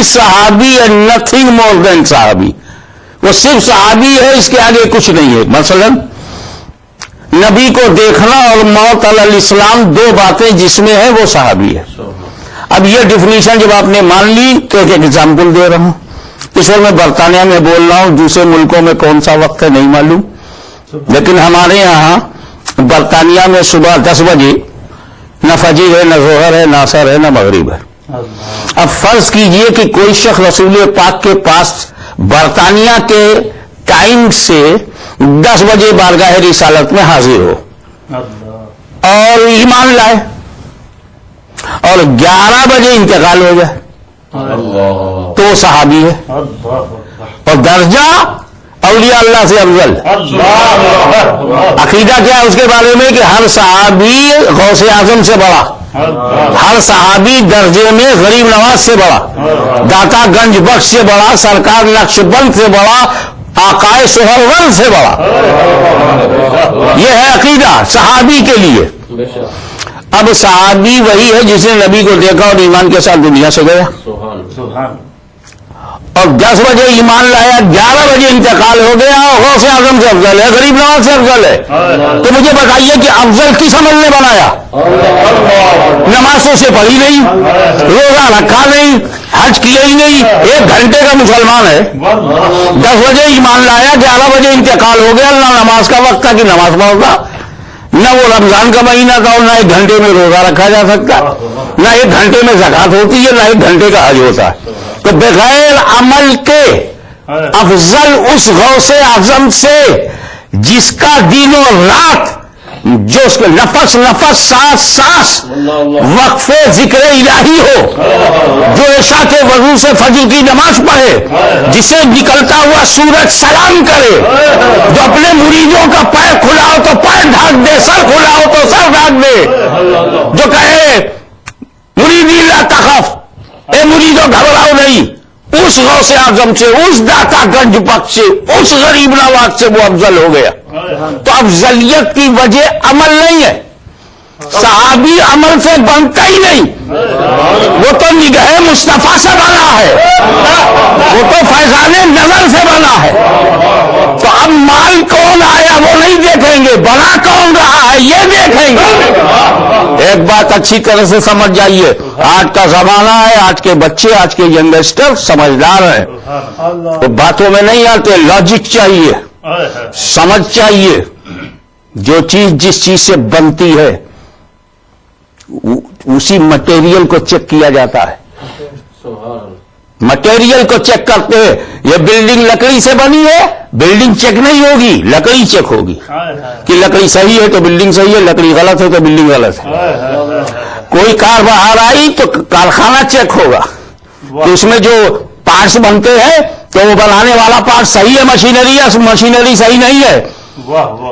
صحابی and nothing more دین صحابی. وہ صرف صحابی ہے, اس کے آگے کچھ نہیں ہے. مثلا نبی کو دیکھنا اور موت علی الاسلام دو باتیں جس میں ہے وہ صحابی ہے. اب یہ ڈیفینیشن جب آپ نے مان لی تو ایک ایگزامپل دے رہا ہوں. اس وقت میں برطانیہ میں بول رہا ہوں, دوسرے ملکوں میں کون سا وقت ہے نہیں معلوم, لیکن ہمارے یہاں برطانیہ میں صبح 10 بجے نہ فجر ہے, نہ ظہر ہے, نہ عصر ہے, نہ مغرب ہے. اب فرض کیجئے کہ کوئی شخص رسول پاک کے پاس برطانیہ کے ٹائم سے 10 بجے بارگاہ رسالت میں حاضر ہو اور ایمان لائے اور 11 بجے انتقال ہو جائے تو وہ صحابی ہے. اور درجہ اولیاء اللہ سے افضل. عقیدہ کیا ہے اس کے بارے میں کہ ہر صحابی غوث اعظم سے بڑا, ہر صحابی درجے میں غریب نواز سے بڑا, داتا گنج بخش سے بڑا, سرکار نقش بند سے بڑا, آقائے سہرور سے بڑا. یہ ہے عقیدہ صحابی کے لیے. اب صحابی وہی ہے جس نے نبی کو دیکھا اور ایمان کے ساتھ دنیا سے گیا اور 10 بجے ایمان لایا, 11 بجے انتقال ہو گیا اور غوث اعظم سے افضل ہے, غریب نواز سے افضل ہے. تو مجھے بتائیے کہ افضل کس عمل نے بنایا؟ نمازوں سے پڑھی نہیں, روزہ رکھا نہیں, حج کیا ہی نہیں, 1 گھنٹے کا مسلمان ہے. 10 بجے ایمان لایا, 11 بجے انتقال ہو گیا, نہ نماز کا وقت تھا کہ نماز پڑھتا, نہ وہ رمضان کا مہینہ تھا اور نہ 1 گھنٹے میں روزہ رکھا جا سکتا, نہ 1 گھنٹے میں زکات ہوتی ہے, نہ 1 گھنٹے کا حج ہوتا ہے. تو بغیر عمل کے افضل اس غوث اعظم سے جس کا دن و رات, جو اس کے نفس نفس سانس سانس وقفے ذکر الہی ہو, جو عشاء کے وضو سے فجر کی نماز پڑھے, جسے نکلتا ہوا سورج سلام کرے, جو اپنے مریدوں کا پیر کھلا ہو تو پیر ڈھانک دے, سر کھلا ہو تو سر ڈھانک دے, جو کہے مریدی لا تخف, اے مریدوں گھبراؤ نہیں, اس غوث اعظم سے, اس داتا گنج بخش سے, اس غریب نواز سے وہ افضل ہو گیا. تو افضلیت کی وجہ عمل نہیں ہے, صحابی عمل سے بنتا ہی نہیں, وہ تو نگاہ مصطفیٰ سے بنا ہے, وہ تو فیضان نظر سے بنا ہے. تو اب مال کون آیا وہ نہیں دیکھیں گے, بنا کون رہا ہے یہ دیکھیں گے. ایک بات اچھی طرح سے سمجھ جائیے, آج کا زمانہ ہے, آج کے بچے, آج کے ینگسٹر سمجھدار ہیں, تو باتوں میں نہیں آتے, لاجک چاہیے, سمجھ چاہیے. جو چیز جس چیز سے بنتی ہے اسی مٹیریل کو چیک کیا جاتا ہے, مٹیریل کو چیک کرتے ہیں. یہ بلڈنگ لکڑی سے بنی ہے, بلڈنگ چیک نہیں ہوگی, لکڑی چیک ہوگی کہ لکڑی صحیح ہے تو بلڈنگ صحیح ہے, لکڑی غلط ہے تو بلڈنگ غلط ہے. کوئی کار باہر آئی تو کارخانہ چیک ہوگا کہ اس میں جو پارٹس بنتے ہیں تو وہ بنانے والا پارٹ صحیح ہے, مشینری صحیح نہیں ہے.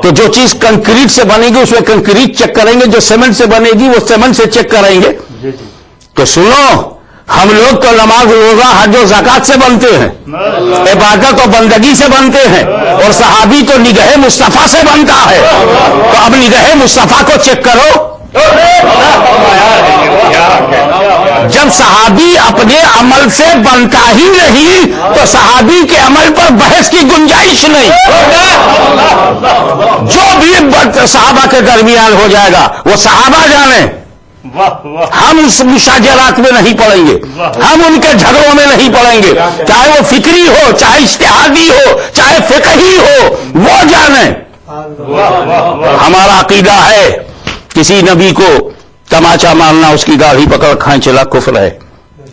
تو جو چیز کنکریٹ سے بنے گی اس میں کنکریٹ چیک کریں گے, جو سیمنٹ سے بنے گی وہ سیمنٹ سے چیک کریں گے. تو سنو, ہم لوگ تو نماز روزہ حج و زکات سے بنتے ہیں, عبادت و بندگی سے بنتے ہیں, اور صحابی تو نگاہ مصطفیٰ سے بنتا ہے. تو اب نگاہ مصطفیٰ کو چیک کرو. جب صحابی اپنے عمل سے بنتا ہی نہیں تو صحابی کے عمل پر بحث کی گنجائش نہیں. جو بھی صحابہ کے درمیان ہو جائے گا وہ صحابہ جانے, ہم اس مشاجرات میں نہیں پڑیں گے, ہم ان کے جھگڑوں میں نہیں پڑیں گے, چاہے وہ فکری ہو, چاہے اجتہادی ہو, چاہے فقہی ہو, وہ جانے. ہمارا عقیدہ ہے کسی نبی کو تماچا مارنا, اس کی داڑھی پکڑ کھینچنا کفر ہے.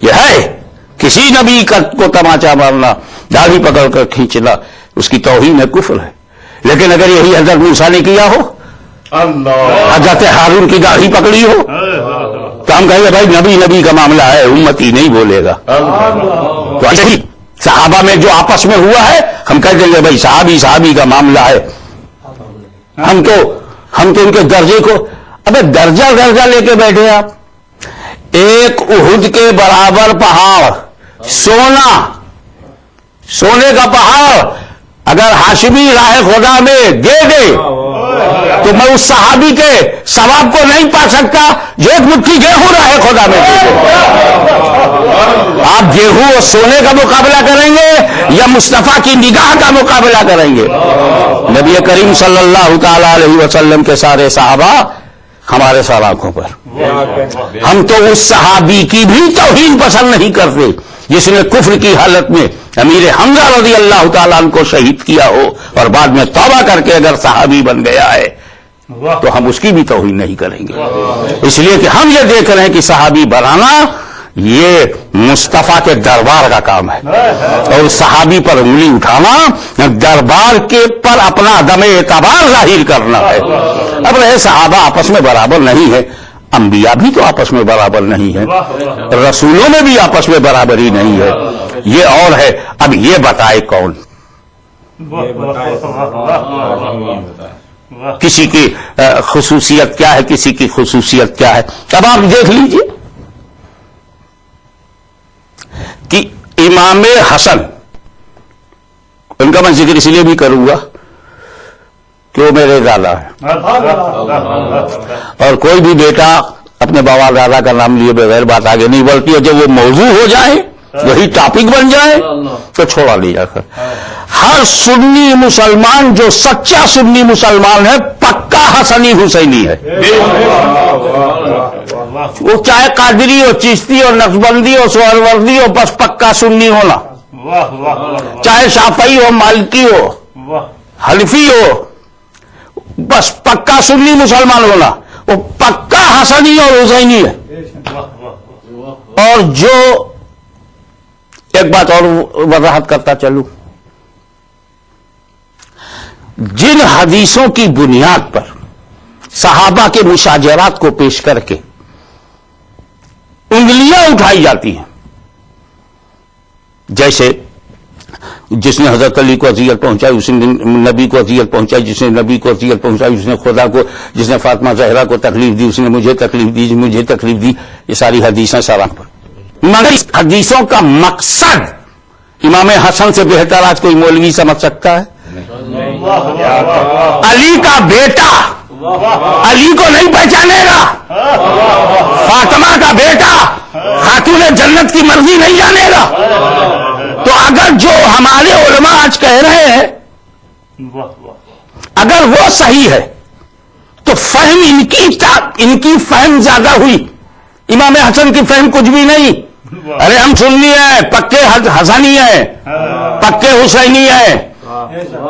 یہ ہے کسی نبی کو تماچا مارنا, داڑھی پکڑ کر کھینچنا اس کی توہین ہے, کفر ہے. لیکن اگر یہی حضرت موسیٰ نے کیا ہو, حضرت ہارون کی داڑھی پکڑی ہو, تو ہم کہیں گے بھائی نبی کا معاملہ ہے, امتی نہیں بولے گا. تو ایسے ہی صحابہ میں جو آپس میں ہوا ہے ہم کہہ دیں گے بھائی صحابی کا معاملہ ہے. ہم تو ان کے درجے کو, ابے درجہ لے کے بیٹھے آپ. ایک احد کے برابر پہاڑ, سونے کا پہاڑ اگر ہاشمی راہ خدا میں دے دے تو میں اس صحابی کے ثواب کو نہیں پا سکتا جو ایک مٹھی گیہوں رہے خدا میں. آپ گیہوں اور سونے کا مقابلہ کریں گے یا مصطفیٰ کی نگاہ کا مقابلہ کریں گے؟ نبی کریم صلی اللہ تعالی علیہ وسلم کے سارے صحابہ ہمارے سر آنکھوں پر. ہم تو اس صحابی کی بھی توہین پسند نہیں کرتے جس نے کفر کی حالت میں امیر حمزہ رضی اللہ تعالیٰ عنہ کو شہید کیا ہو اور بعد میں توبہ کر کے اگر صحابی بن گیا ہے تو ہم اس کی بھی توہین نہیں کریں گے. اس لیے کہ ہم یہ دیکھ رہے ہیں کہ صحابی بنانا یہ مصطفیٰ کے دربار کا کام ہے اور صحابی پر انگلی اٹھانا دربار کے پر اپنا عدم اعتبار ظاہر کرنا ہے. اب رہے صحابہ آپس میں برابر نہیں ہے، انبیاء بھی تو آپس میں برابر نہیں ہے، رسولوں میں بھی آپس میں برابری نہیں ہے. یہ اور ہے. اب یہ بتائے کون؟ کسی کی خصوصیت کیا ہے، کسی کی خصوصیت کیا ہے. اب آپ دیکھ لیجئے کہ امام حسن، ان کا میں ذکر اس لیے بھی کروں گا کہ وہ میرے دادا ہیں، اور کوئی بھی بیٹا اپنے بابا دادا کا نام لیے بغیر بات آگے نہیں بڑھتی ہے. جب وہ موضوع ہو جائے، وہی ٹاپک بن جائے تو چھوڑا نہیں جاتا. ہر سنی مسلمان جو سچا سنی مسلمان ہے پکا حسنی حسینی ہے. وہ چاہے قادری ہو، چشتی ہو، نقشبندی ہو، سہروردی ہو، بس پکا سنی ہونا. چاہے شافعی ہو، مالکی ہو، حنفی ہو، بس پکا سنی مسلمان ہونا. وہ پکا حسنی اور حسینی ہے. اور جو ایک بات اور وضاحت کرتا چلوں، جن حدیثوں کی بنیاد پر صحابہ کے مشاجرات کو پیش کر کے انگلیاں اٹھائی جاتی ہیں، جیسے جس نے حضرت علی کو اذیت پہنچائی اس نے نبی کو اذیت پہنچائی، جس نے نبی کو اذیت پہنچائی اس نے خدا کو، جس نے فاطمہ زہرا کو تکلیف دی اس نے مجھے تکلیف دی، مجھے تکلیف دی. یہ ساری حدیثیں سراہ پر. مگر اس حدیثوں کا مقصد امام حسن سے بہتر آج کوئی مولوی سمجھ سکتا ہے؟ علی کا بیٹا علی کو نہیں پہچانے گا، فاطمہ کا بیٹا خاتون جنت کی مرضی نہیں جانے گا. تو اگر جو ہمارے علماء آج کہہ رہے ہیں اگر وہ صحیح ہے تو فہم ان کی فہم زیادہ ہوئی. امام حسن کی فہم کچھ بھی نہیں. ارے ہم سنی ہیں، پکے حسنی ہیں، پکے حسینی ہیں.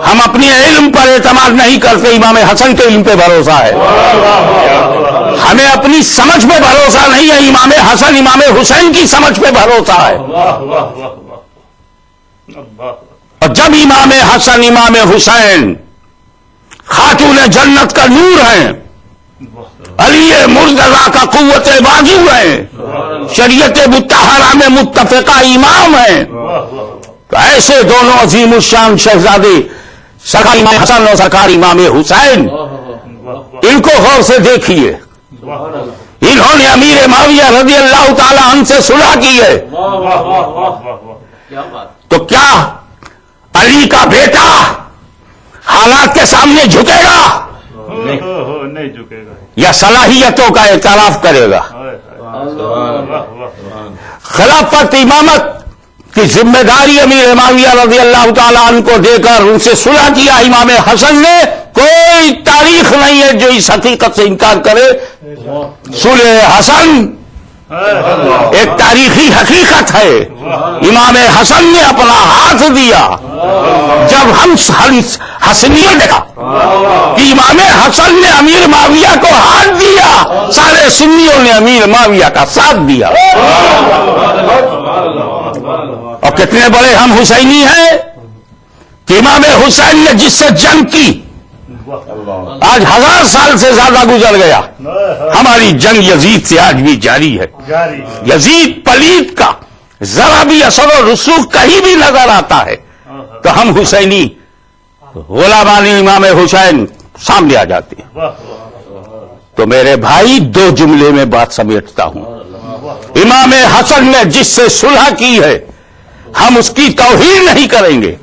ہم اپنے علم پر اعتماد نہیں کرتے، امام حسن کے علم پہ بھروسہ ہے. ہمیں اپنی سمجھ پہ بھروسہ نہیں ہے، امام حسن امام حسین کی سمجھ پہ بھروسہ ہے. اور جب امام حسن امام حسین خاتون جنت کا نور ہیں، علی مرتضیٰ کا قوت بازو ہیں، شریعت مطہرہ میں متفقہ امام ہیں، تو ایسے دونوں عظیم الشان شہزادے سرکار امام حسن اور سرکار امام حسین، ان کو غور سے دیکھیے. انہوں نے امیر معاویہ رضی اللہ تعالی عنہ سے صلح کی ہے، تو کیا علی کا بیٹا حالات کے سامنے جھکے گا؟ نہیں جھکے گا. یا صلاحیتوں کا اعتراف کرے گا؟ خلافت امامت کی ذمہ داری امیر معاویہ رضی اللہ تعالیٰ عنہ کو دے کر ان سے صلح کیا امام حسن نے. کوئی تاریخ نہیں ہے جو اس حقیقت سے انکار کرے. صلح حسن ایک تاریخی حقیقت ہے. امام حسن نے اپنا ہاتھ دیا. جب ہم حسنیوں دیکھا کہ امام حسن نے امیر معاویہ کو ہاتھ دیا، سارے سنیوں نے امیر معاویہ کا ساتھ دیا. اور کتنے بڑے ہم حسینی ہیں کہ امام حسین نے جس سے جنگ کی آج 1000 سال سے زیادہ گزر گیا. ہماری جنگ یزید سے آج بھی جاری ہے. یزید پلید کا ذرا بھی اثر و رسوخ کہیں بھی نظر آتا ہے تو ہم حسینی غلامان امام حسین سامنے آ جاتے ہیں. تو میرے بھائی دو جملے میں بات سمیٹتا ہوں. امام حسن نے جس سے صلح کی ہے ہم اس کی توہین نہیں کریں گے.